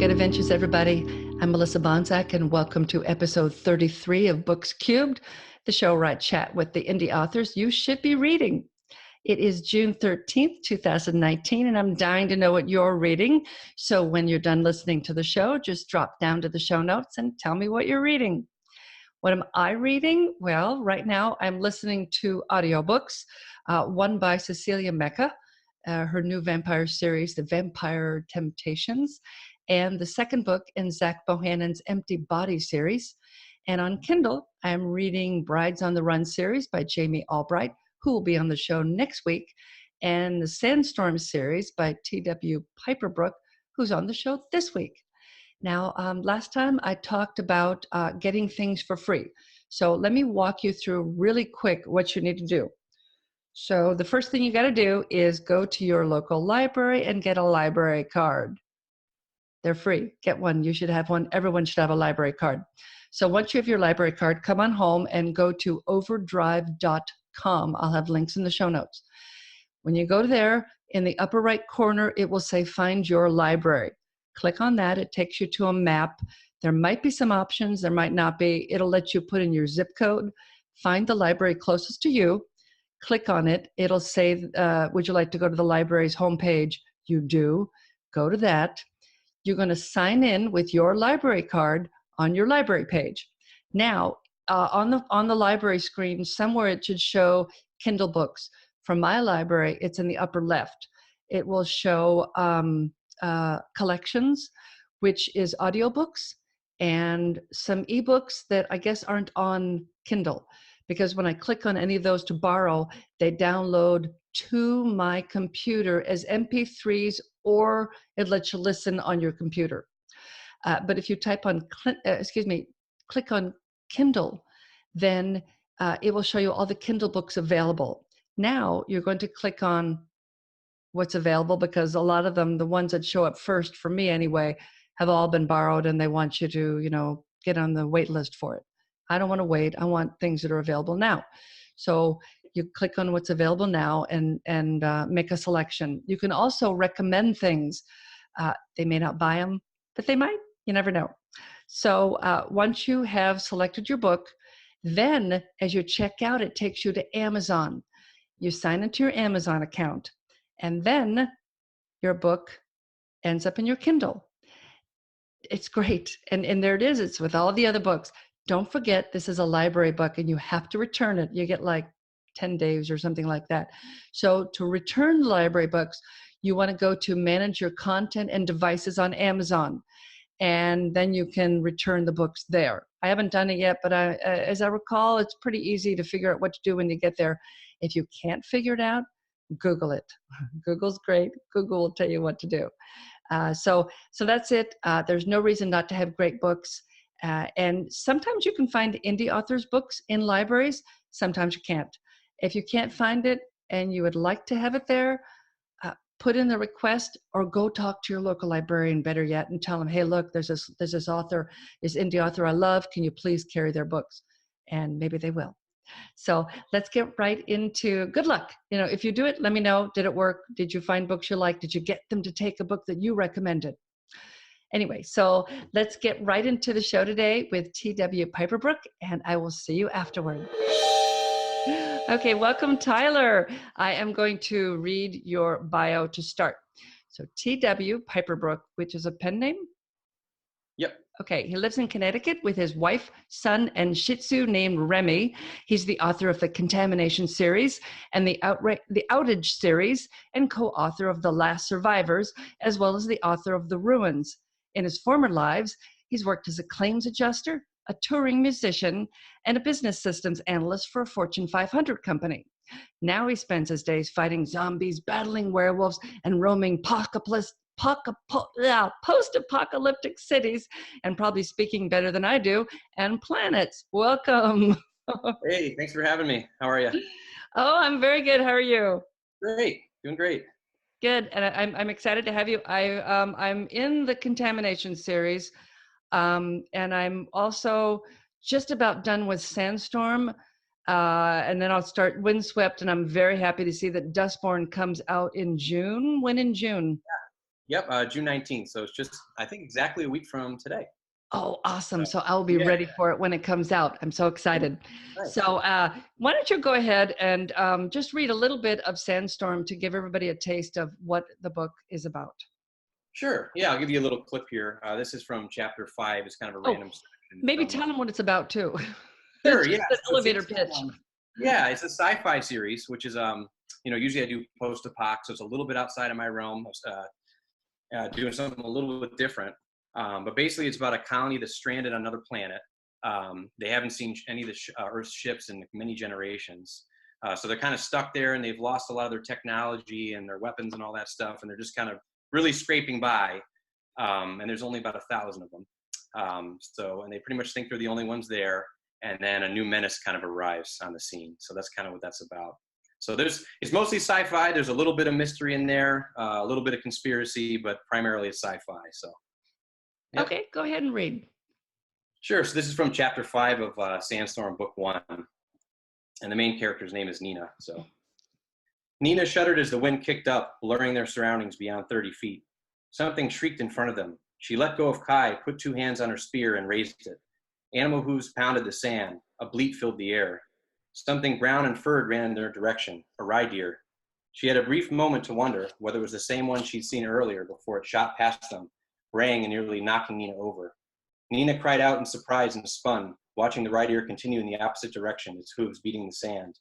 Get Adventures, everybody. I'm Melissa Bonsack, and welcome to episode 33 of Books Cubed, the show where I chat with the indie authors you should be reading. It is June 13th, 2019, and I'm dying to know what you're reading. So when you're done listening to the show, just drop down to the show notes and tell me what you're reading. What am I reading? Well, right now I'm listening to audiobooks, one by Cecilia Mecca, her new vampire series, The Vampire Temptations, and the second book in Zach Bohannon's Empty Body series. And on Kindle, I'm reading Brides on the Run series by Jamie Albright, who will be on the show next week, and the Sandstorm series by T.W. Piperbrook, who's on the show this week. Now, last time I talked about getting things for free. So let me walk you through really quick what you need to do. So the first thing you got to do is go to your local library and get a library card. They're free. Get one. You should have one. Everyone should have a library card. So once you have your library card, come on home and go to overdrive.com. I'll have links in the show notes. When you go there, in the upper right corner, it will say Find Your Library. Click on that. It takes you to a map. There might be some options. There might not be. It'll let you put in your zip code, find the library closest to you, click on it. It'll say, would you like to go to the library's homepage? You do. Go to that. You're going to sign in with your library card on your library page. Now, on the library screen, somewhere it should show Kindle books. From my library, it's in the upper left. It will show collections, which is audiobooks, and some ebooks that I guess aren't on Kindle, because when I click on any of those to borrow, they download to my computer as MP3s, or it lets you listen on your computer. But if you type on, click on Kindle, then it will show you all the Kindle books available. Now you're going to click on what's available, because a lot of them, the ones that show up first for me anyway, have all been borrowed, and they want you to, get on the wait list for it. I don't want to wait. I want things that are available now. So you click on what's available now and make a selection. You can also recommend things. They may not buy them, but they might. You never know. So once you have selected your book, then as you check out, it takes you to Amazon. You sign into your Amazon account, and then your book ends up in your Kindle. It's great. And there it is. It's with all the other books. Don't forget, this is a library book, and you have to return it. You get like 10 days or something like that. So to return library books, you want to go to Manage Your Content and Devices on Amazon, and then you can return the books there. I haven't done it yet, but as I recall, it's pretty easy to figure out what to do when you get there. If you can't figure it out, Google it. Google's great. Google will tell you what to do. So that's it. There's no reason not to have great books. And sometimes you can find indie authors' books in libraries. Sometimes you can't. If you can't find it and you would like to have it there, put in the request, or go talk to your local librarian, better yet, and tell them, hey, look, there's this author, this indie author I love. Can you please carry their books? And maybe they will. So let's get right into good luck. If you do it, let me know. Did it work? Did you find books you like? Did you get them to take a book that you recommended? Anyway, so let's get right into the show today with T.W. Piperbrook, and I will see you afterward. Okay, welcome, Tyler. I am going to read your bio to start. So T.W. Piperbrook, which is a pen name? Yep. Okay, he lives in Connecticut with his wife, son, and Shih Tzu named Remy. He's the author of the Contamination series and the Outage series, and co-author of The Last Survivors, as well as the author of The Ruins. In his former lives, he's worked as a claims adjuster, a touring musician, and a business systems analyst for a Fortune 500 company. Now he spends his days fighting zombies, battling werewolves, and roaming post-apocalyptic cities, and probably speaking better than I do, and planets. Welcome. Hey, thanks for having me. How are you? Oh, I'm very good. How are you? Great. Doing great. Good. And I'm excited to have you. I'm in the Contamination series, and I'm also just about done with Sandstorm. And then I'll start Windswept, and I'm very happy to see that Dustborn comes out in June. When in June? Yep, June 19th. So it's just, I think, exactly a week from today. Oh, awesome. So, So I'll be yeah, ready for it when it comes out. I'm so excited. So nice. why don't you go ahead and just read a little bit of Sandstorm to give everybody a taste of what the book is about. Sure. Yeah, I'll give you a little clip here. This is from chapter 5. It's kind of a Oh, random section maybe from. tell them what it's about too. Sure. It's Yeah. just an So elevator pitch. yeah, it's a sci-fi series, which is usually I do post-apoc, so it's a little bit outside of my realm. Doing something a little bit different. But basically, it's about a colony that's stranded on another planet. They haven't seen any of the Earth's ships in many generations. So they're kind of stuck there, and they've lost a lot of their technology and their weapons and all that stuff, and they're just kind of really scraping by. And there's only about 1,000 of them. And they pretty much think they're the only ones there. And then a new menace kind of arrives on the scene. So that's kind of what that's about. So it's mostly sci-fi. There's a little bit of mystery in there, a little bit of conspiracy, but primarily it's sci-fi. So, yep. Okay, go ahead and read. Sure. So this is from chapter 5 of Sandstorm, book 1. And the main character's name is Nina. So Nina shuddered as the wind kicked up, blurring their surroundings beyond 30 feet. Something shrieked in front of them. She let go of Kai, put 2 hands on her spear, and raised it. Animal hooves pounded the sand. A bleat filled the air. Something brown and furred ran in their direction, a reindeer. She had a brief moment to wonder whether it was the same one she'd seen earlier before it shot past them, braying and nearly knocking Nina over. Nina cried out in surprise and spun, watching the reindeer continue in the opposite direction, its hooves beating the sand.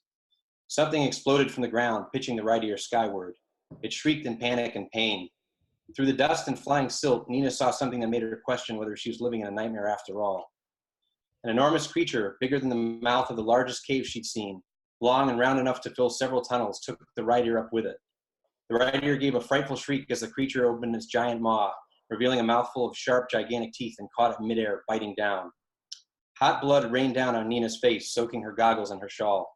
Something exploded from the ground, pitching the reindeer skyward. It shrieked in panic and pain. Through the dust and flying silt, Nina saw something that made her question whether she was living in a nightmare after all. An enormous creature, bigger than the mouth of the largest cave she'd seen, long and round enough to fill several tunnels, took the reindeer up with it. The reindeer gave a frightful shriek as the creature opened its giant maw, revealing a mouthful of sharp, gigantic teeth, and caught it midair, biting down. Hot blood rained down on Nina's face, soaking her goggles and her shawl.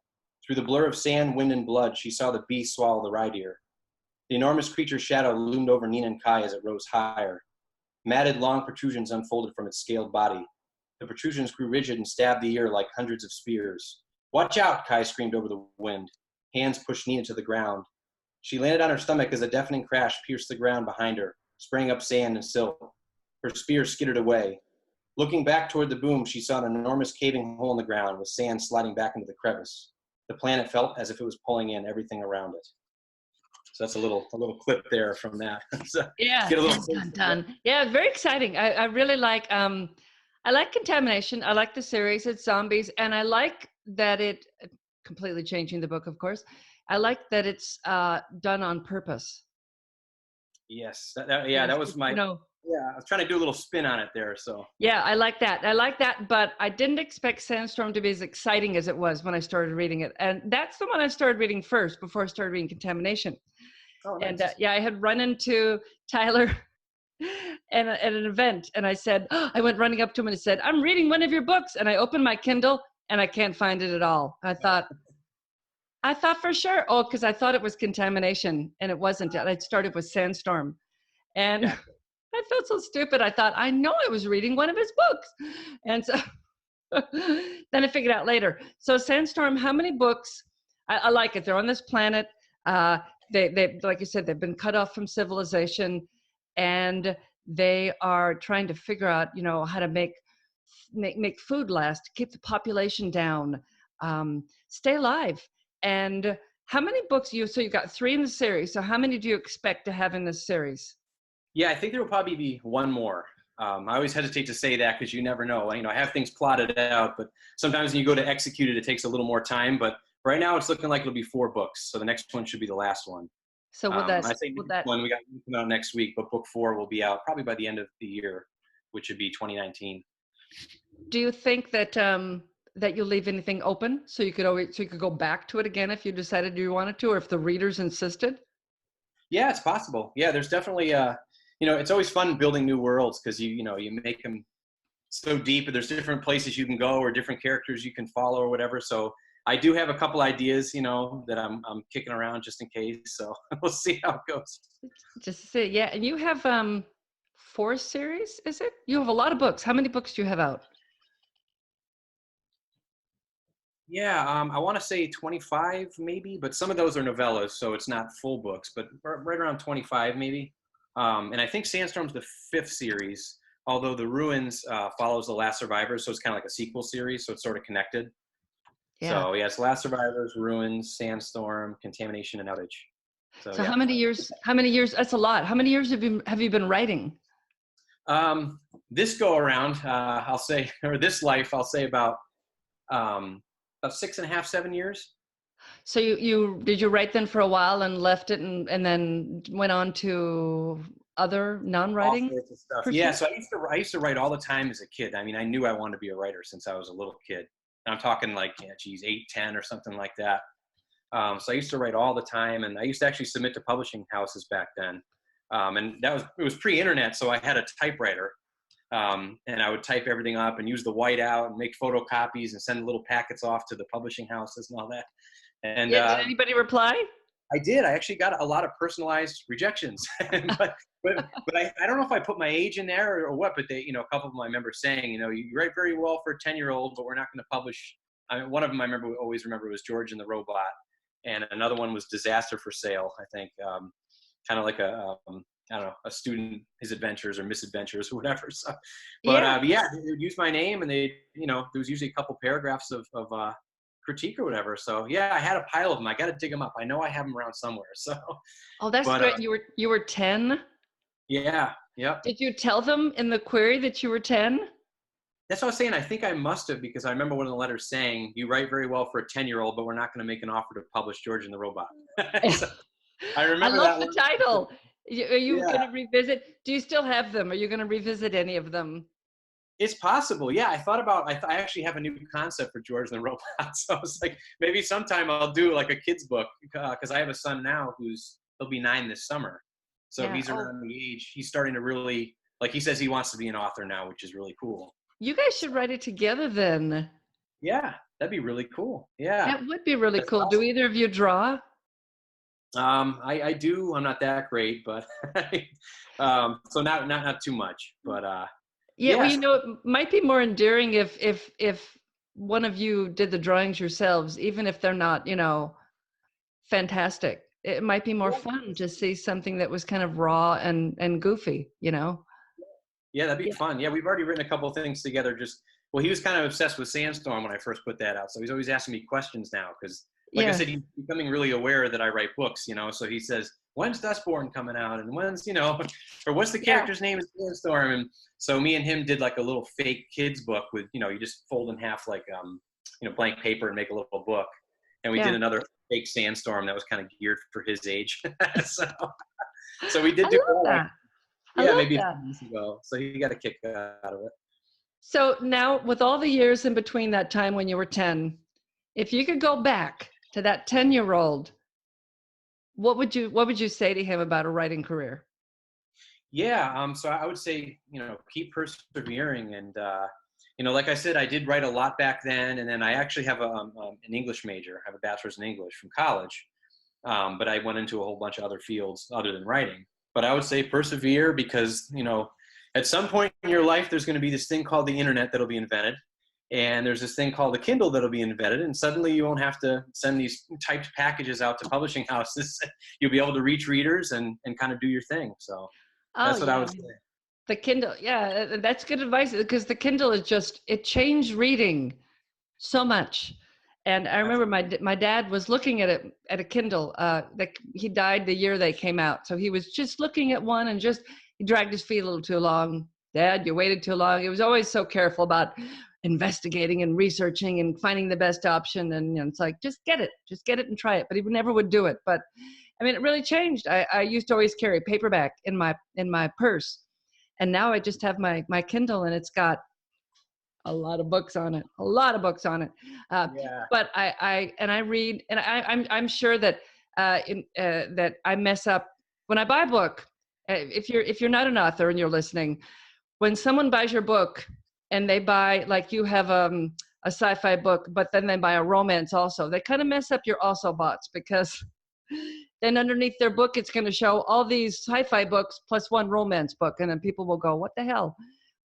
Through the blur of sand, wind, and blood, she saw the beast swallow the reindeer. The enormous creature's shadow loomed over Nina and Kai as it rose higher. Matted, long protrusions unfolded from its scaled body. The protrusions grew rigid and stabbed the ear like hundreds of spears. "Watch out!" Kai screamed over the wind. Hands pushed Nina to the ground. She landed on her stomach as a deafening crash pierced the ground behind her, spraying up sand and silt. Her spear skittered away. Looking back toward the boom, she saw an enormous caving hole in the ground with sand sliding back into the crevice. The planet felt as if it was pulling in everything around it. So that's a little clip there from that. So Yeah, get a little dun, dun, dun. Yeah, very exciting. I really like I like Contamination. I like the series. It's zombies, and I like that it completely changing the book, of course. I like that it's done on purpose. Yes, Yes, that was my yeah. I was trying to do a little spin on it there. So yeah, I like that. I like that, but I didn't expect Sandstorm to be as exciting as it was when I started reading it, and that's the one I started reading first before I started reading Contamination. oh, And nice. yeah, I had run into Tyler at an event, and I said, oh, I went running up to him and I said, I'm reading one of your books, and I opened my Kindle and I can't find it at all. I thought for sure, oh, because I thought it was Contamination, and it wasn't. I started with Sandstorm, and Yeah. I felt so stupid. I thought I know I was reading one of his books, and so then I figured out later. So Sandstorm, how many books? I like it. They're on this planet. Uh, they like you said, they've been cut off from civilization, and they are trying to figure out, how to make food last, keep the population down, stay alive. And how many books so you've got 3 in the series. So how many do you expect to have in this series? Yeah, I think there will probably be one more. I always hesitate to say that because you never know. I have things plotted out, but sometimes when you go to execute it, it takes a little more time. But right now, it's looking like it'll be 4 books. So the next one should be the last one. So I say next one we got coming out next week, but book 4 will be out probably by the end of the year, which would be 2019. do you think that you'll leave anything open so you could go back to it again if you decided you wanted to, or if the readers insisted? Yeah, it's possible. Yeah, there's definitely it's always fun building new worlds because you make them so deep, and there's different places you can go or different characters you can follow or whatever. So I do have a couple ideas, that I'm kicking around just in case. So we'll see how it goes. Just to say, yeah. And you have 4 series, is it? You have a lot of books. How many books do you have out? Yeah, I want to say 25 maybe, but some of those are novellas, so it's not full books, but right around 25 maybe. And I think Sandstorm's the 5th series, although The Ruins follows The Last Survivors, so it's kind of like a sequel series, so it's sort of connected. Yeah. So yes, Last Survivors, Ruins, Sandstorm, Contamination, and Outage. So So yeah. how many years, that's a lot. How many years have you been writing? This go around, I'll say, or this life, I'll say about 6.5, 7 years. So you did you write then for a while and left it and then went on to other All non-writing sorts of stuff. Yeah, pursuits? so I used to write all the time as a kid. I mean, I knew I wanted to be a writer since I was a little kid. And I'm talking like, yeah, geez, 8, 10 or something like that. So I used to write all the time, and I used to actually submit to publishing houses back then. And it was pre-internet, so I had a typewriter. And I would type everything up and use the whiteout and make photocopies and send little packets off to the publishing houses and all that. And Yeah, did anybody reply? I did. I actually got a lot of personalized rejections, but I don't know if I put my age in there or what. But they, a couple of them I remember saying, you write very well for a 10-year-old, but we're not going to publish. I mean, one of them I always remember was George and the Robot, and another one was Disaster for Sale. I think kind of like I don't know, a student, his adventures or misadventures or whatever. So, but yeah, they would use my name, and there was usually a couple paragraphs of critique or whatever. So yeah, I had a pile of them. I got to dig them up. I know I have them around somewhere. So, Oh, that's but great. You were 10. yeah, yep. Did you tell them in the query that you were 10? That's what I was saying. I think I must have, because I remember one of the letters saying, "You write very well for a 10-year-old, but we're not going to make an offer to publish George and the Robot." So, I I remember love that the one. title. Are you Yeah. going to revisit? Do you still have them? Are you going to revisit any of them? It's possible. Yeah, I thought about, I actually have a new concept for George and the Robot. So I was like, maybe sometime I'll do like a kid's book, because I have a son now he'll be 9 this summer. So Yeah. he's around the age, he's starting to really, like he says he wants to be an author now, which is really cool. You guys should write it together then. Yeah, that'd be really cool. Yeah. That would be really That's cool. Do awesome. either of you draw? I do. I'm not that great, but so not too much, but Yeah, well, yes. it might be more endearing if one of you did the drawings yourselves, even if they're not, fantastic. It might be more fun to see something that was kind of raw and goofy, Yeah, that'd be Yeah. fun. Yeah, we've already written a couple of things together. Well, he was kind of obsessed with Sandstorm when I first put that out, so he's always asking me questions now because, like I Yeah. said, he's becoming really aware that I write books. So he says, "When's Dustborn coming out?" And when's or what's the Yeah. character's name in Sandstorm? And so me and him did like a little fake kids book with you just fold in half like blank paper and make a little book. And we Yeah. did another fake Sandstorm that was kind of geared for his age. so we did I do love that. that. I Yeah, love maybe a that. few months ago. So he got a kick out of it. So now, with all the years in between that time when you were 10, if you could go back to that 10-year-old, what would you say to him about a writing career? Yeah, so I would say, keep persevering. And, like I said, I did write a lot back then. And then I actually have an English major. I have a bachelor's in English from college. But I went into a whole bunch of other fields other than writing. But I would say persevere because, at some point in your life, there's going to be this thing called the internet that'll be invented. And there's this thing called the Kindle that'll be invented. And suddenly you won't have to send these typed packages out to publishing houses. You'll be able to reach readers and kind of do your thing. So Oh, that's what I yeah. would say. The Kindle. Yeah, that's good advice because the Kindle it changed reading so much. And I remember my dad was looking at a Kindle. He died the year they came out. So he was just looking at one and he dragged his feet a little too long. Dad, you waited too long. He was always so careful about investigating and researching and finding the best option. And it's like, just get it and try it. But he never would do it. But I mean, it really changed. I used to always carry paperback in my purse. And now I just have my Kindle and it's got a lot of books on it. Yeah. But I read, and I'm sure that that I mess up when I buy a book. If you're not an author and you're listening, when someone buys your book and they buy, like you have a sci-fi book, but then they buy a romance also, they kind of mess up your also bots because then underneath their book it's going to show all these sci-fi books plus one romance book, and then people will go, "What the hell?"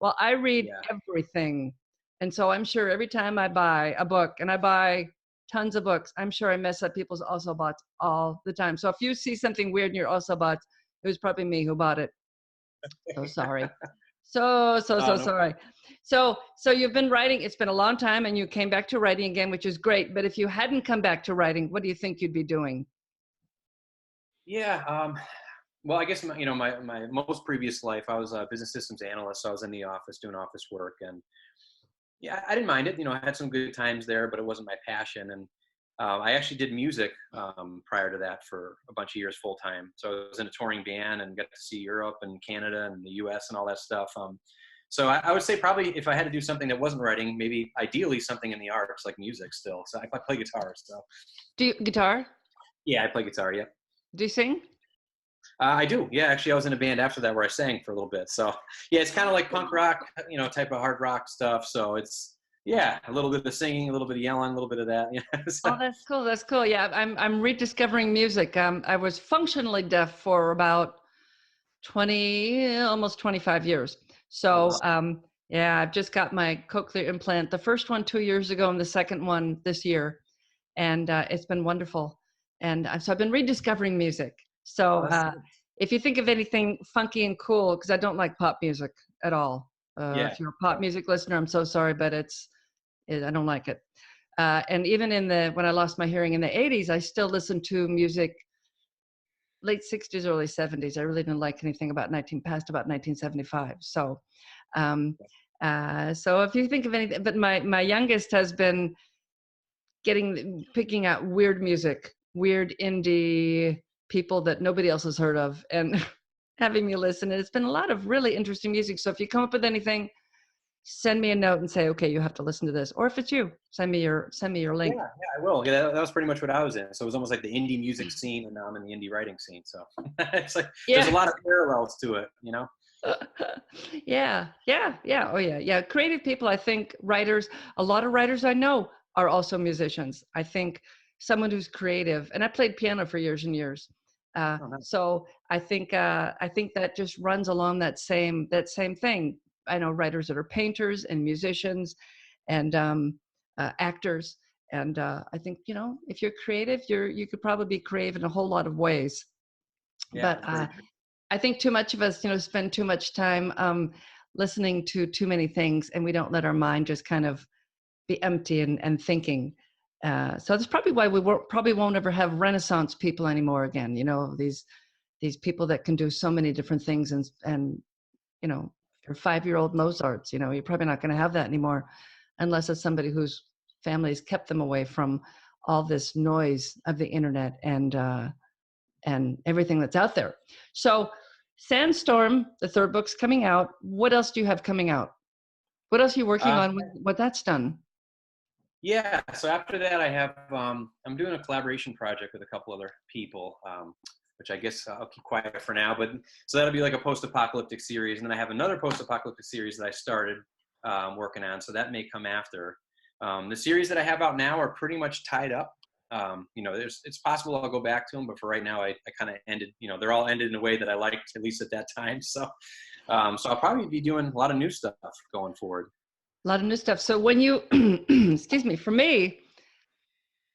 Well, I read everything. And so I'm sure every time I buy a book, and I buy tons of books, I'm sure I mess up people's also bots all the time. So if you see something weird in your also bots, it was probably me who bought it. So sorry. So No sorry. problem. So you've been writing, it's been a long time and you came back to writing again, which is great. But if you hadn't come back to writing, what do you think you'd be doing? Yeah. Well, I guess my most previous life, I was a business systems analyst. So I was in the office doing office work, and yeah, I didn't mind it. I had some good times there, but it wasn't my passion. And I actually did music prior to that for a bunch of years full time. So I was in a touring band and got to see Europe and Canada and the U.S. and all that stuff. So I would say probably if I had to do something that wasn't writing, maybe ideally something in the arts like music still. So I play guitar. So Do you guitar? yeah, I play guitar. Yeah. Do you sing? I do. Yeah, actually, I was in a band after that where I sang for a little bit. So yeah, it's kind of like punk rock, type of hard rock stuff. So it's yeah, a little bit of singing, a little bit of yelling, a little bit of that. Yeah. Oh, that's cool. That's cool. Yeah, I'm rediscovering music. I was functionally deaf for about 20, almost 25 years. So yeah, I've just got my cochlear implant. The first one 2 years ago, and the second one this year, and it's been wonderful. And so I've been rediscovering music. Oh, So that's good. if you think of anything funky and cool, because I don't like pop music at all. Yeah. If you're a pop music listener, I'm so sorry, but I don't like it. And even when I lost my hearing in the 80s, I still listened to music late 60s, early 70s. I really didn't like anything past about 1975. So if you think of anything, but my youngest has been picking out weird music, weird indie people that nobody else has heard of, and having me listen. And it's been a lot of really interesting music. So if you come up with anything, send me a note and say, okay, you have to listen to this. Or if it's you, send me your Yeah, link. yeah, I will. Yeah, that was pretty much what I was in. So it was almost like the indie music scene, and now I'm in the indie writing scene. So it's like there's a Yeah. lot of parallels to it. Yeah. Oh yeah. Creative people, I think a lot of writers I know are also musicians. I think someone who's creative, and I played piano for years and years. Oh, nice. So I think that just runs along that same thing. I know writers that are painters and musicians and actors. And I think, if you're creative, you could probably be creative in a whole lot of ways. Yeah, But that's very true. I think too much of us, spend too much time listening to too many things, and we don't let our mind just kind of be empty and thinking. So that's probably why probably won't ever have Renaissance people anymore again. These people that can do so many different things, and your 5-year-old Mozarts. You're probably not going to have that anymore, unless it's somebody whose families kept them away from all this noise of the internet and everything that's out there. So Sandstorm, the third book's coming out. What else do you have coming out? What else are you working Uh, on when that's done? yeah. So after that, I have I'm doing a collaboration project with a couple other people, which I guess I'll keep quiet for now. But so that'll be like a post-apocalyptic series, and then I have another post-apocalyptic series that I started working on. So that may come after. The series that I have out now are pretty much tied up. It's possible I'll go back to them, but for right now, I kind of ended. They're all ended in a way that I liked, at least at that time. So I'll probably be doing a lot of new stuff going forward. A lot of new stuff. So when you, excuse me, for me,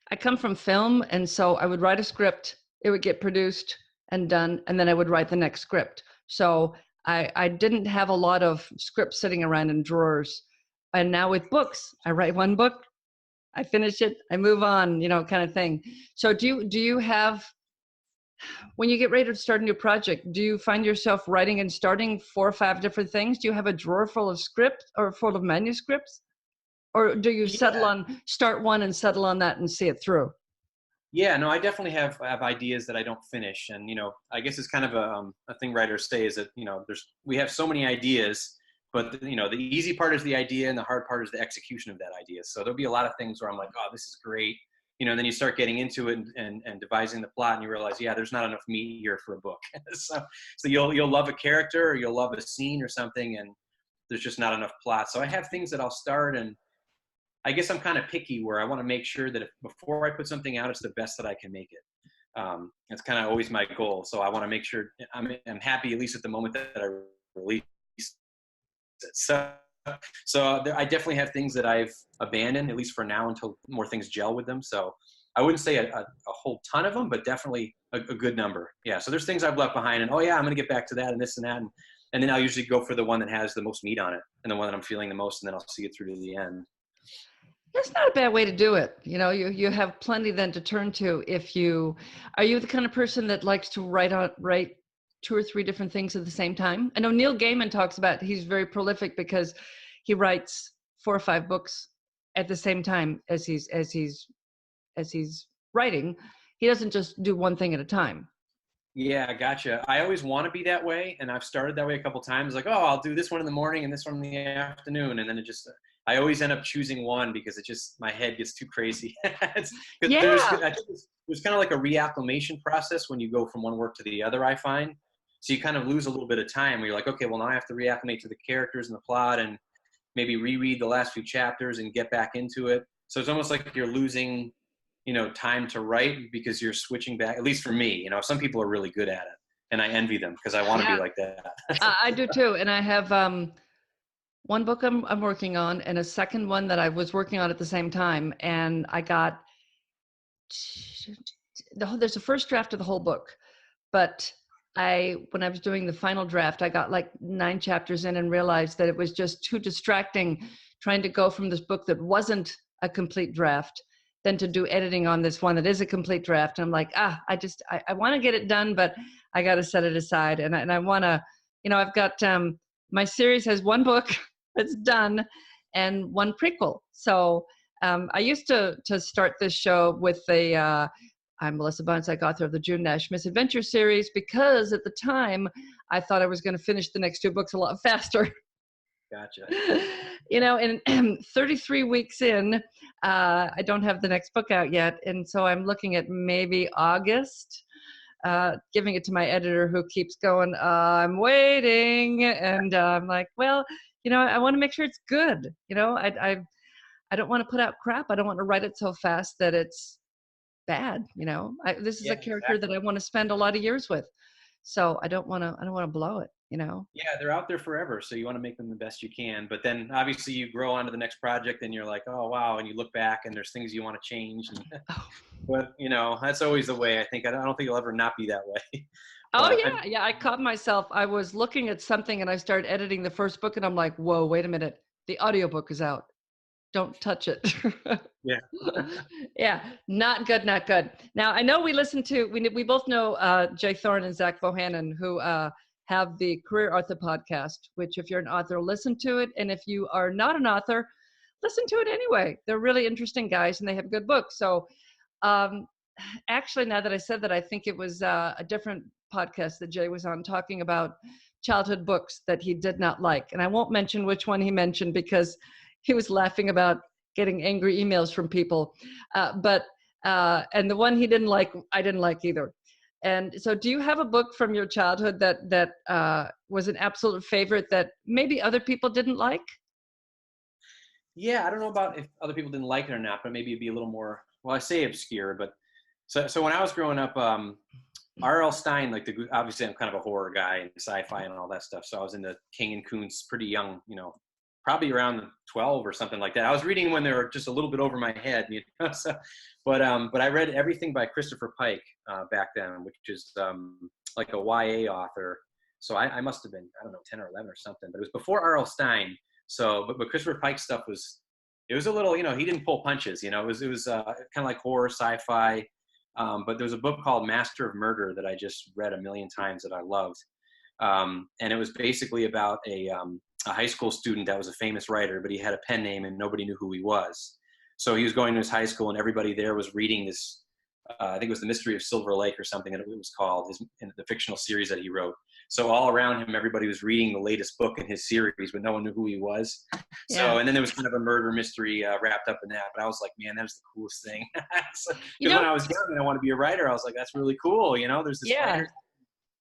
I come from film, and so I would write a script, it would get produced and done, and then I would write the next script. So I didn't have a lot of scripts sitting around in drawers. And now with books, I write one book, I finish it, I move on, kind of thing. So do you have, when you get ready to start a new project, do you find yourself writing and starting 4 or 5 different things? Do you have a drawer full of scripts or full of manuscripts? Or do you Yeah. start one and settle on that and see it through? Yeah, no, I definitely have ideas that I don't finish, and I guess it's kind of a thing writers say is that we have so many ideas, but the easy part is the idea, and the hard part is the execution of that idea. So there'll be a lot of things where I'm like, oh, this is great, and then you start getting into it and devising the plot, and you realize, yeah, there's not enough meat here for a book. so you'll love a character or you'll love a scene or something, and there's just not enough plot. So I have things that I'll start, and I guess I'm kind of picky where I want to make sure that before I put something out, it's the best that I can make it. It's kind of always my goal. So I want to make sure I'm happy, at least at the moment that I release it. So I definitely have things that I've abandoned, at least for now, until more things gel with them. So I wouldn't say a whole ton of them, but definitely a good number. Yeah. So there's things I've left behind, and oh yeah, I'm going to get back to that and this and that. And then I'll usually go for the one that has the most meat on it and the one that I'm feeling the most, and then I'll see it through to the end. That's not a bad way to do it. You know, you have plenty then to turn to. Are you the kind of person that likes to write two or three different things at the same time? I know Neil Gaiman talks about he's very prolific because he writes 4 or 5 books at the same time as he's writing. He doesn't just do one thing at a time. Yeah, gotcha. I always want to be that way, and I've started that way a couple times. Like, oh, I'll do this one in the morning and this one in the afternoon, and then I always end up choosing one because my head gets too crazy. I think there's kind of like a reacclimation process when you go from one work to the other, I find. So you kind of lose a little bit of time where you're like, okay, well, now I have to reacclimate to the characters and the plot and maybe reread the last few chapters and get back into it. So it's almost like you're losing, time to write because you're switching back, at least for me. Some people are really good at it, and I envy them because I want to be like that. I do too. And I have one book I'm working on and a second one that I was working on at the same time. And I got, there's a first draft of the whole book, but when I was doing the final draft, I got like 9 chapters in and realized that it was just too distracting trying to go from this book that wasn't a complete draft than to do editing on this one that is a complete draft. And I'm like, I want to get it done, but I got to set it aside. And I want to, I've got, my series has 1 book that's done and 1 prequel. So I used to start this show with I'm Melissa Bonsai, author of the June Nash Misadventure series, because at the time I thought I was going to finish the next 2 books a lot faster. Gotcha. And 33 weeks in, I don't have the next book out yet. And so I'm looking at maybe August, giving it to my editor who keeps going, I'm waiting. And I'm like, well, I want to make sure it's good. I don't want to put out crap. I don't want to write it so fast that it's bad. This is a character that I want to spend a lot of years with. So I don't want to blow it. Yeah, they're out there forever, so you want to make them the best you can. But then obviously you grow on to the next project and you're like, oh wow, and you look back and there's things you want to change. But that's always the way. I don't think it'll ever not be that way. I caught myself. I was looking at something and I started editing the first book and I'm like, whoa, wait a minute, the audiobook is out. Don't touch it. Yeah. Yeah, not good. Now I know we both know Jay Thorne and Zach Bohannon, who have the Career Author podcast, which if you're an author, listen to it. And if you are not an author, listen to it anyway. They're really interesting guys and they have good books. So actually, now that I said that, I think it was a different podcast that Jay was on talking about childhood books that he did not like. And I won't mention which one he mentioned because he was laughing about getting angry emails from people. And the one he didn't like, I didn't like either. And so do you have a book from your childhood that was an absolute favorite that maybe other people didn't like? Yeah, I don't know about if other people didn't like it or not, but maybe it'd be a little more, well, I say obscure, but so when I was growing up, R.L. Stine, obviously I'm kind of a horror guy and sci-fi and all that stuff. So I was into King and Kuntz pretty young, probably around 12 or something like that. I was reading when they were just a little bit over my head, but I read everything by Christopher Pike back then, which is like a YA author. So I must have been, 10 or 11 or something, but it was before R.L. Stine. So, but Christopher Pike's stuff it was a little, he didn't pull punches, it was kind of like horror, sci-fi. But there was a book called Master of Murder that I just read a million times that I loved. And it was basically about a high school student that was a famous writer, but he had a pen name and nobody knew who he was. So he was going to his high school and everybody there was reading this, I think it was The Mystery of Silver Lake or something that it was called, the fictional series that he wrote. So all around him, everybody was reading the latest book in his series, but no one knew who he was. Yeah. So, and then there was kind of a murder mystery wrapped up in that. But I was like, man, that was the coolest thing. Because when I was young and I wanted to be a writer, I was like, that's really cool. There's this writer.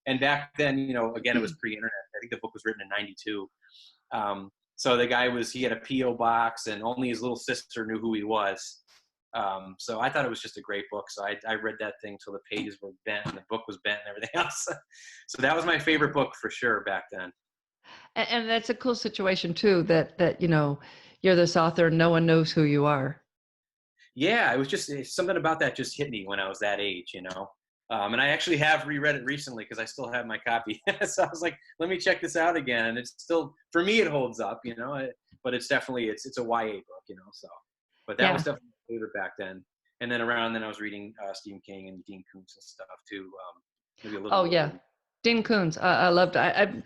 And back then, again, it was pre-internet. I think the book was written in 92. So the guy he had a P.O. box and only his little sister knew who he was. So I thought it was just a great book. So I read that thing till the pages were bent and the book was bent and everything else. So that was my favorite book for sure back then. And that's a cool situation too, that you're this author and no one knows who you are. Yeah, it was just something about that just hit me when I was that age, And I actually have reread it recently because I still have my copy. So I was like, let me check this out again. And it's still, for me, it holds up, but it's definitely, it's a YA book, so, but that was Yeah. definitely my favorite back then. And then around then I was reading Stephen King and Dean Koontz and stuff too. Maybe a little Oh bit yeah, older. Dean Koontz. I loved. I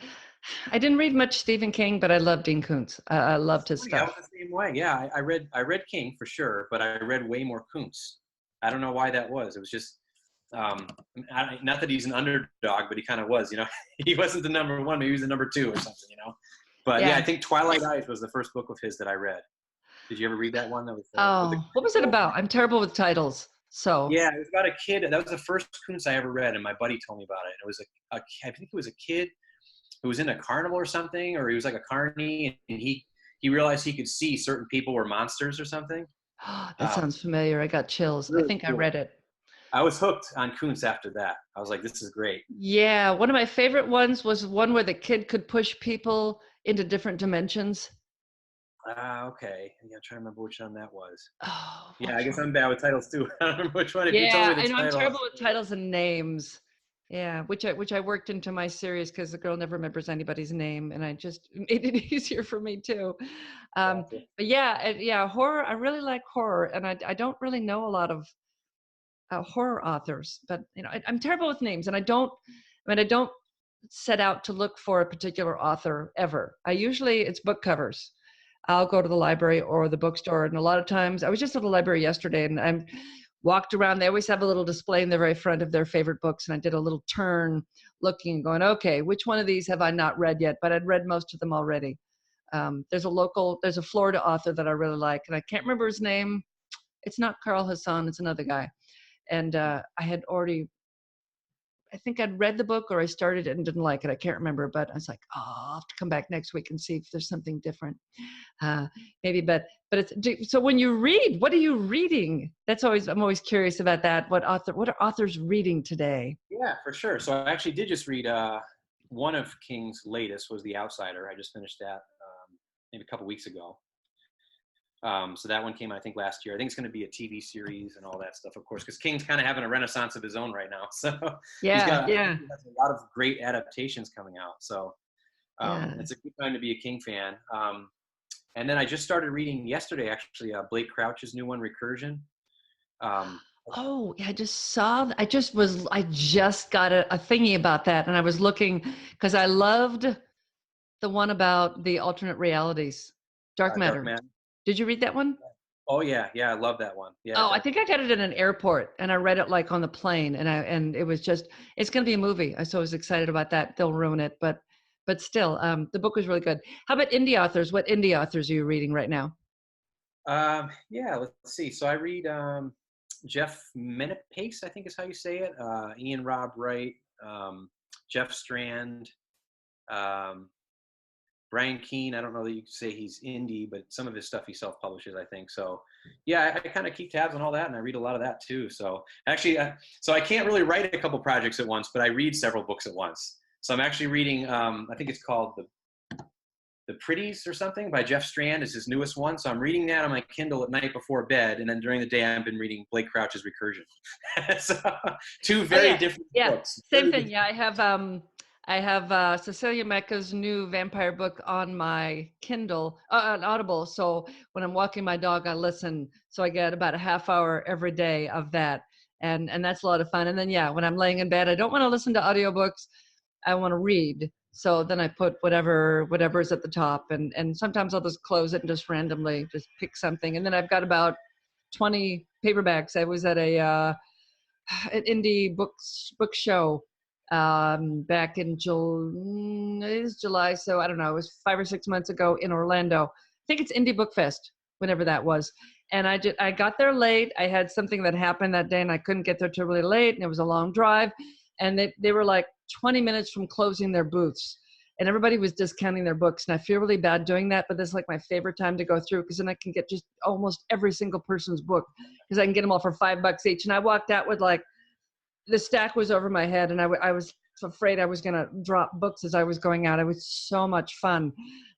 didn't read much Stephen King, but I loved Dean Koontz. I loved his Funny, I was stuff. the same way. Yeah, I read King for sure, but I read way more Koontz. I don't know why that was. It was just not that he's an underdog, but he kind of was. He wasn't the number one. Maybe he was the number two or something. But yeah, I Yeah. think Twilight Eyes was the first book of his that I read. Did you ever read that one? That was with the Oh, what was it about? I'm terrible with titles. So. Yeah, it was about a kid. That was the first Koontz I ever read, and my buddy told me about it. It was I think it was a kid who was in a carnival or something, or he was like a carny, and he realized he could see certain people were monsters or something. That sounds familiar. I got chills. I Really think I cool. read it. I was hooked on Koontz after that. I was like, this is great. Yeah, one of my favorite ones was one where the kid could push people into different dimensions. Okay. Yeah, I'm trying to remember which one that was. Oh, Yeah, I which guess one? I'm bad with titles too. I don't remember which one. If you told Yeah, me the I know I'm title. terrible with titles and names. Yeah, which I worked into my series because the girl never remembers anybody's name, and I just made it easier for me too. Gotcha. But yeah, yeah, horror. I really like horror, and I don't really know a lot of horror authors, but I'm terrible with names, and I don't set out to look for a particular author ever. It's book covers. I'll go to the library or the bookstore, and a lot of times I was just at the library yesterday, and I'm walked around. They always have a little display in the very front of their favorite books, and I did a little turn looking and going, okay, which one of these have I not read yet? But I'd read most of them already. There's a Florida author that I really like, and I can't remember his name. It's not Carl Hassan, it's another guy. And I think I'd read the book or I started it and didn't like it. I can't remember, but I was like, oh, I'll have to come back next week and see if there's something different. Maybe, but so when you read, what are you reading? I'm always curious about that. What are authors reading today? Yeah, for sure. So I actually did just read one of King's latest was The Outsider. I just finished that maybe a couple weeks ago. So that one came, I think, last year. I think it's going to be a TV series and all that stuff, of course, because King's kind of having a renaissance of his own right now. So he has a lot of great adaptations coming out. So it's a good time to be a King fan. And then I just started reading yesterday, actually, Blake Crouch's new one, Recursion. Oh, yeah, I just got a thingy about that. And I was looking because I loved the one about the alternate realities, Dark Matter. Did you read that one? Oh yeah, I love that one. Yeah. Oh, I think I got it in an airport, and I read it like on the plane, and it was just, it's going to be a movie. So I was excited about that. They'll ruin it, but still, the book was really good. How about indie authors? What indie authors are you reading right now? Yeah, let's see. So I read Jeff Menapace, I think is how you say it. Ian Rob Wright, Jeff Strand. Brian Keene, I don't know that you could say he's indie, but some of his stuff he self-publishes, I think. So, yeah, I kind of keep tabs on all that, and I read a lot of that too. So, actually, so I can't really write a couple projects at once, but I read several books at once. So I'm actually reading, I think it's called The Pretties or something by Jeff Strand is his newest one. So I'm reading that on my Kindle at night before bed, and then during the day I've been reading Blake Crouch's Recursion. So two very different books. Same thing. Yeah, I have Cecilia Mecca's new vampire book on my Kindle, on Audible. So when I'm walking my dog, I listen. So I get about a half hour every day of that. And that's a lot of fun. And then, when I'm laying in bed, I don't want to listen to audiobooks. I want to read. So then I put whatever's at the top. And sometimes I'll just close it and just randomly just pick something. And then I've got about 20 paperbacks. I was at an indie book show back in July, so I don't know, it was 5 or 6 months ago in Orlando. I think it's Indie Book Fest, whenever that was. And I got there late. I had something that happened that day and I couldn't get there till really late, and it was a long drive, and they were like 20 minutes from closing their booths, and everybody was discounting their books, and I feel really bad doing that, but this is like my favorite time to go through, because then I can get just almost every single person's book, because I can get them all for $5 each. And I walked out with like, the stack was over my head, and I was afraid I was going to drop books as I was going out. It was so much fun.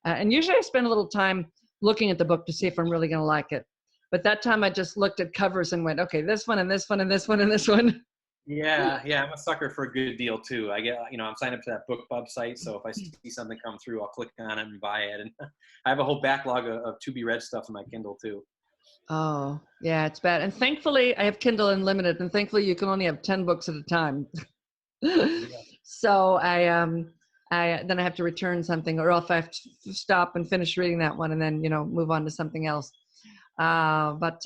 And usually I spend a little time looking at the book to see if I'm really going to like it. But that time I just looked at covers and went, okay, this one and this one and this one and this one. Yeah, yeah, I'm a sucker for a good deal too. I get, I'm signed up to that BookBub site, so if I see something come through, I'll click on it and buy it. And I have a whole backlog of to be read stuff in my Kindle too. Oh, yeah, it's bad. And thankfully, I have Kindle Unlimited, and thankfully, you can only have 10 books at a time. Yeah. So I then I have to return something, or else I have to stop and finish reading that one, and then move on to something else. But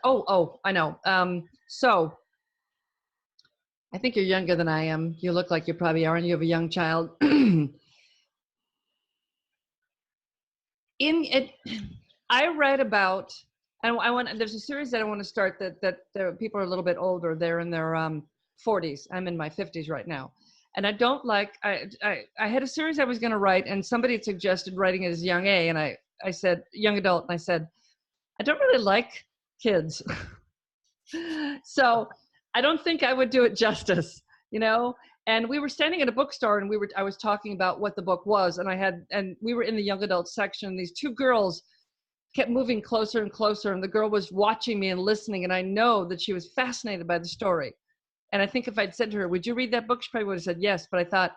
oh, I know. So I think you're younger than I am. You look like you probably are, and you have a young child. In it, I read about, and there's a series that I want to start that people are a little bit older. They're in their 40s. I'm in my 50s right now. And I don't like, I had a series I was going to write, and somebody had suggested writing it as young A, and I said, young adult, and I said, I don't really like kids. So I don't think I would do it justice, And we were standing at a bookstore, and I was talking about what the book was, and we were in the young adult section. These two girls kept moving closer and closer, and the girl was watching me and listening, and I know that she was fascinated by the story. And I think if I'd said to her, would you read that book? She probably would have said yes, but I thought,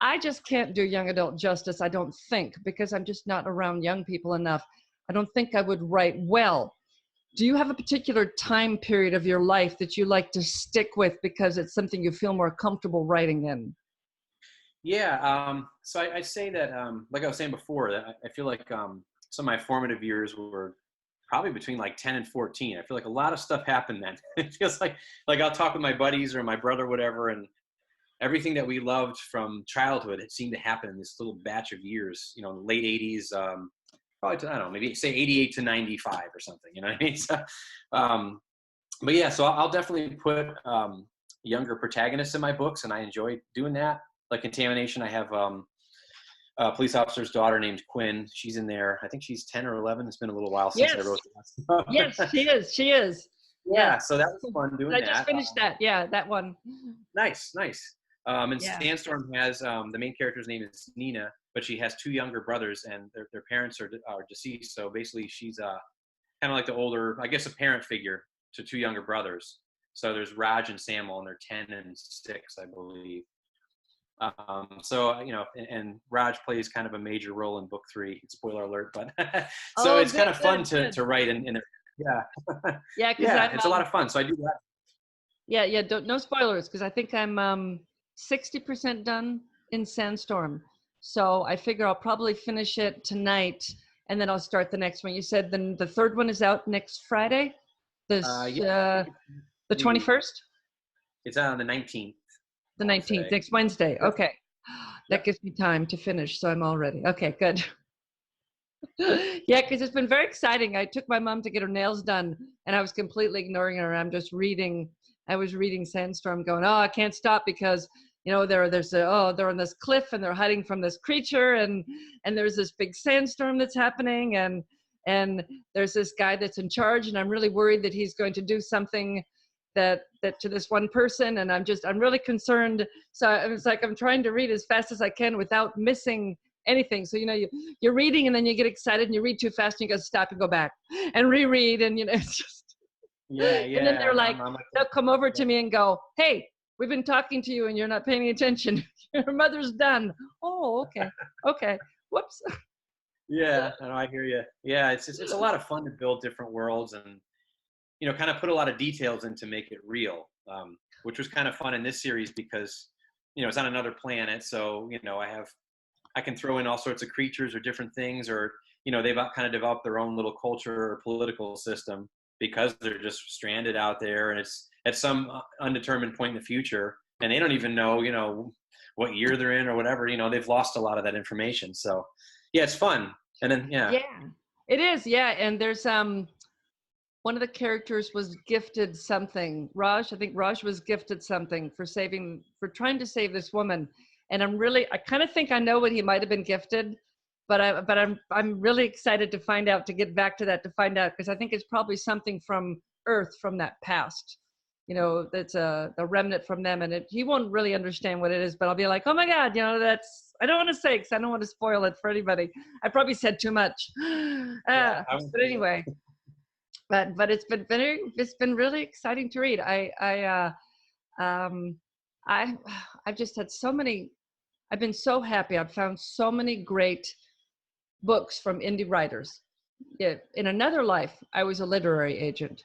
I just can't do young adult justice, I don't think, because I'm just not around young people enough. I don't think I would write well. Do you have a particular time period of your life that you like to stick with because it's something you feel more comfortable writing in? Yeah, so I say that, like I was saying before, that I feel like some of my formative years were probably between like 10 and 14. I feel like a lot of stuff happened then. It feels like I'll talk with my buddies or my brother, whatever, and everything that we loved from childhood, it seemed to happen in this little batch of years, late 80s, probably to, I don't know, maybe say 88 to 95 or something, you know what I mean? So, but yeah, so I'll definitely put younger protagonists in my books, and I enjoy doing that. Like Contamination, I have a police officer's daughter named Quinn. She's in there. I think she's 10 or 11. It's been a little while since I wrote that. Yes, she is. She is. Yeah, Yes. so that was fun doing that. I just finished that. Yeah, that one. Nice. And Yeah. Sandstorm has, the main character's name is Nina, but she has two younger brothers, and their parents are deceased. So basically, she's kind of like the older, I guess, a parent figure to two younger brothers. So there's Raj and Samuel, and they're 10 and 6, I believe. So and Raj plays kind of a major role in book 3. Spoiler alert, but so it's kind of fun to write in a, yeah. Yeah, yeah, it's a lot of fun. So I do that. Yeah. No spoilers, because I think I'm 60% done in Sandstorm. So I figure I'll probably finish it tonight, and then I'll start the next one. You said then the third one is out next Friday, the 21st. It's out on the 19th. The 19th, next Wednesday. Okay. That gives me time to finish, so I'm all ready. Okay, good. Yeah, because it's been very exciting. I took my mom to get her nails done, and I was completely ignoring her. I was reading Sandstorm going, oh, I can't stop because, they're on this cliff, and they're hiding from this creature, and there's this big sandstorm that's happening, and there's this guy that's in charge, and I'm really worried that he's going to do something that to this one person, and I'm really concerned. So it's like I'm trying to read as fast as I can without missing anything. So you're reading, and then you get excited, and you read too fast, and you got to stop and go back and reread, and it's just yeah. And then they're like, they'll come over to me and go, hey, we've been talking to you, and you're not paying attention. Your mother's done. Oh, okay. Whoops. Yeah, I hear you. Yeah, it's a lot of fun to build different worlds and kind of put a lot of details in to make it real, which was kind of fun in this series because, it's on another planet. So, I can throw in all sorts of creatures or different things, or, they've kind of developed their own little culture or political system because they're just stranded out there, and it's at some undetermined point in the future, and they don't even know, what year they're in or whatever. They've lost a lot of that information. So, yeah, it's fun. And then, yeah. Yeah, it is. Yeah. And there's, one of the characters was gifted something. I think Raj was gifted something for trying to save this woman. And I kind of think I know what he might have been gifted, but I'm really excited to find out, to get back to that, to find out, because I think it's probably something from Earth, from that past, that's the remnant from them. And he won't really understand what it is, but I'll be like, oh my God, I don't want to say, because I don't want to spoil it for anybody. I probably said too much. But anyway. but it's been really exciting to read. Um, I I've just had so many. I've been so happy. I've found so many great books from indie writers. Yeah, in another life, I was a literary agent,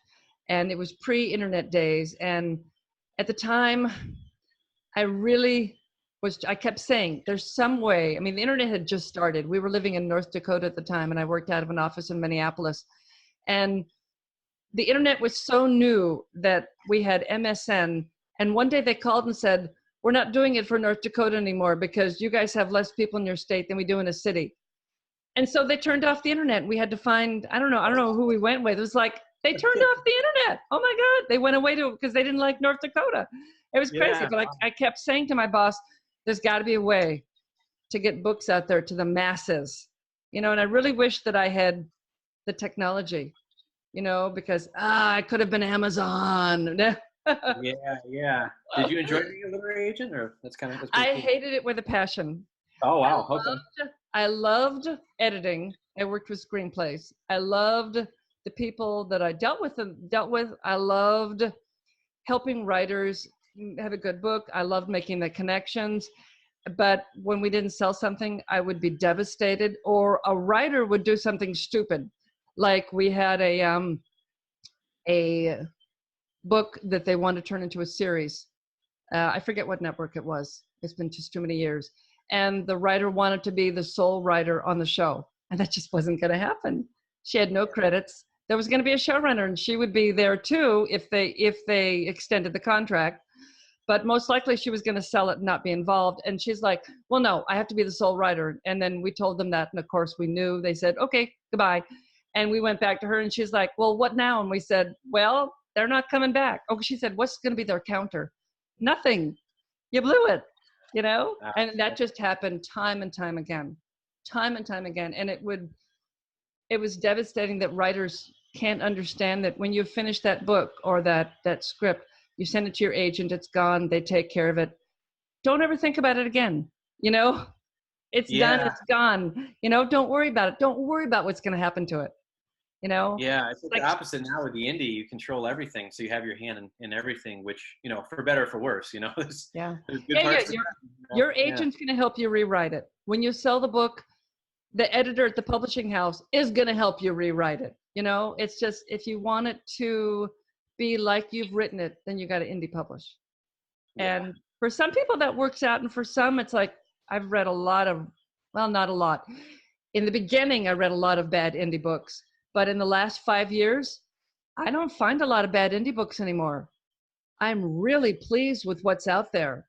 and it was pre-internet days. And at the time, I really I kept saying, there's some way. I mean, the internet had just started. We were living in North Dakota at the time, and I worked out of an office in Minneapolis. And the internet was so new that we had MSN. And one day they called and said, we're not doing it for North Dakota anymore because you guys have less people in your state than we do in a city. And so they turned off the internet. We had to find, I don't know who we went with. It was like, they turned off the internet. Oh my God. They went away because they didn't like North Dakota. It was crazy. Yeah. But I kept saying to my boss, there's got to be a way to get books out there to the masses, and I really wish that I had the technology, because I could have been Amazon. Yeah. Did you enjoy being a literary agent, or that's cool. I hated it with a passion. Oh wow. Okay. I loved editing. I worked with screenplays. I loved the people that I dealt with. I loved helping writers have a good book. I loved making the connections. But when we didn't sell something, I would be devastated, or a writer would do something stupid. Like we had a book that they wanted to turn into a series. I forget what network it was. It's been just too many years. And the writer wanted to be the sole writer on the show. And that just wasn't going to happen. She had no credits. There was going to be a showrunner, and she would be there too if they extended the contract. But most likely she was going to sell it and not be involved. And she's like, well, no, I have to be the sole writer. And then we told them that. And of course we knew. They said, okay, goodbye. And we went back to her, and she's like, well, what now? And we said, well, they're not coming back. Oh, she said, what's going to be their counter? Nothing. You blew it, And that just happened time and time again. And it was devastating that writers can't understand that when you finish that book or that script, you send it to your agent, it's gone, they take care of it. Don't ever think about it again. It's done, it's gone. Don't worry about it. Don't worry about what's going to happen to it. Yeah, it's like the opposite now with the indie. You control everything, so you have your hand in everything, which, for better or for worse, there's good parts your agent's going to help you rewrite it. When you sell the book, the editor at the publishing house is going to help you rewrite it. It's just, if you want it to be like you've written it, then you got to indie publish. And for some people that works out, and for some it's like, I've read not a lot. In the beginning, I read a lot of bad indie books, but in the last 5 years, I don't find a lot of bad indie books anymore. I'm really pleased with what's out there.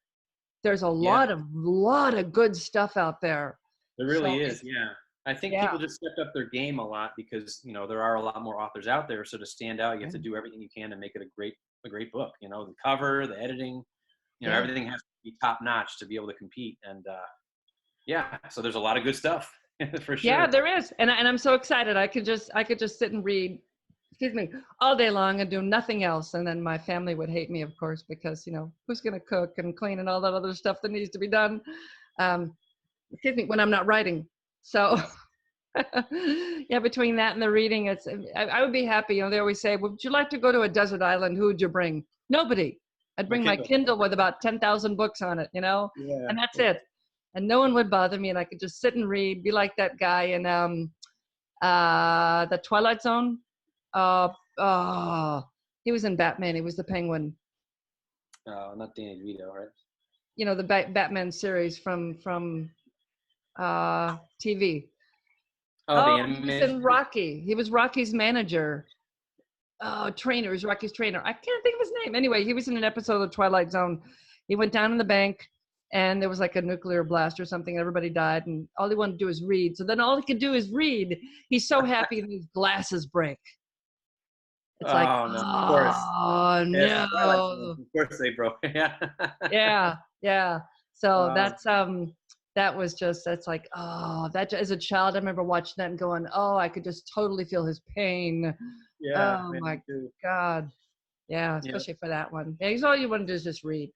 There's a lot of good stuff out there. There really is, yeah. I think people just stepped up their game a lot because, there are a lot more authors out there. So to stand out, you have to do everything you can to make it a great book. The cover, the editing, everything has to be top notch to be able to compete. And so there's a lot of good stuff for sure. Yeah, there is. And I'm so excited. I could just sit and read, all day long and do nothing else. And then my family would hate me, of course, because, who's going to cook and clean and all that other stuff that needs to be done. When I'm not writing. So between that and the reading, I would be happy. They always say, would you like to go to a desert island? Who would you bring? Nobody. I'd bring my Kindle with about 10,000 books on it, and that's it. And no one would bother me, and I could just sit and read, be like that guy in the Twilight Zone. He was in Batman. He was the Penguin. Not Danny DeVito, right? The Batman series from TV. The he was in Rocky. He was Rocky's manager. Trainer. He was Rocky's trainer. I can't think of his name. Anyway, he was in an episode of Twilight Zone. He went down in the bank, and there was like a nuclear blast or something. Everybody died, and all he wanted to do is read. So then all he could do is read. He's so happy that his glasses break. It's like, no, of course. Oh, yeah, no. Of course they broke. Yeah. So that was just, that's like, that as a child, I remember watching that and going, I could just totally feel his pain. Yeah. Oh my God. Yeah, especially for that one. Yeah, because all you want to do is just read.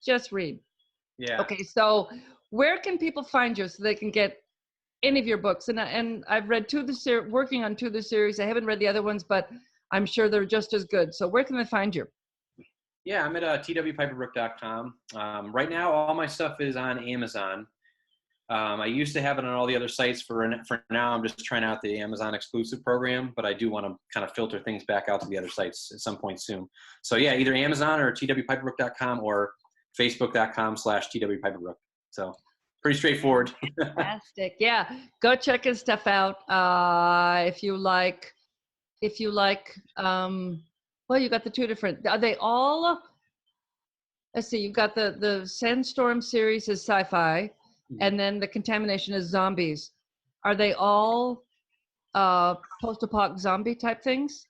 Just read. Yeah. Okay, so where can people find you so they can get any of your books? And I've read working on two of the series. I haven't read the other ones, but I'm sure they're just as good. So where can they find you? Yeah, I'm at twpiperbrook.com. Right now, all my stuff is on Amazon. I used to have it on all the other sites. For now, I'm just trying out the Amazon exclusive program, but I do want to kind of filter things back out to the other sites at some point soon. So yeah, either Amazon or twpiperbrook.com or facebook.com/twpiperbrook. So pretty straightforward. Fantastic. Yeah, go check his stuff out. If you like, well, you got the two different. Are they all? Let's see. You've got the Sandstorm series is sci-fi, and then the Contamination is zombies. Are they all post-apoc zombie type things?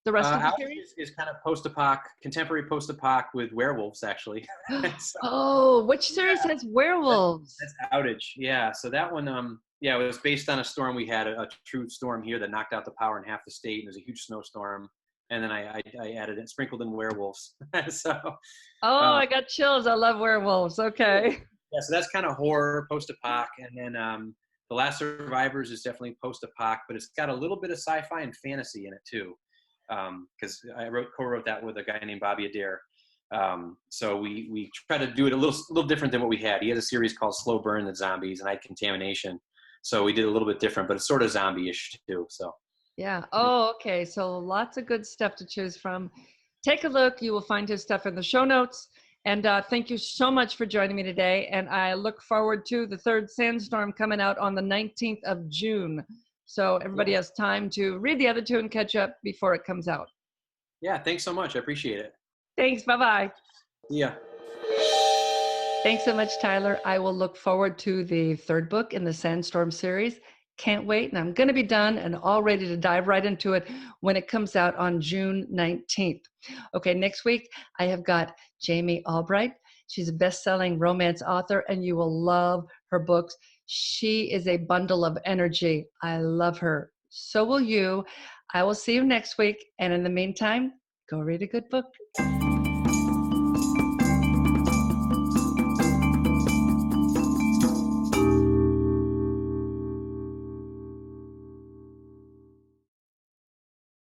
The rest of the series is kind of post-apoc, contemporary post-apoc with werewolves, actually. So, oh, which series has werewolves? That's Outage. Yeah. So that one, it was based on a storm we had, a true storm here that knocked out the power in half the state, and it was a huge snowstorm. And then I added it, sprinkled in werewolves. So. I got chills. I love werewolves. Okay. Yeah. So that's kind of horror, post-apoc, and then The Last Survivors is definitely post-apoc, but it's got a little bit of sci-fi and fantasy in it too. Because I co-wrote that with a guy named Bobby Adair. So we try to do it a little different than what we had. He had a series called Slow Burn the Zombies, and I had Contamination. So we did a little bit different, but it's sort of zombie-ish too. So yeah. Oh, okay. So lots of good stuff to choose from. Take a look. You will find his stuff in the show notes. And thank you so much for joining me today. And I look forward to the third Sandstorm coming out on the 19th of June. So everybody has time to read the other two and catch up before it comes out. Yeah, thanks so much. I appreciate it. Thanks. Bye-bye. Yeah. Thanks so much, Tyler. I will look forward to the third book in the Sandstorm series. Can't wait. And I'm going to be done and all ready to dive right into it when it comes out on June 19th. Okay, next week, I have got Jamie Albright. She's a best-selling romance author, and you will love her books. She is a bundle of energy. I love her. So will you. I will see you next week. And in the meantime, go read a good book.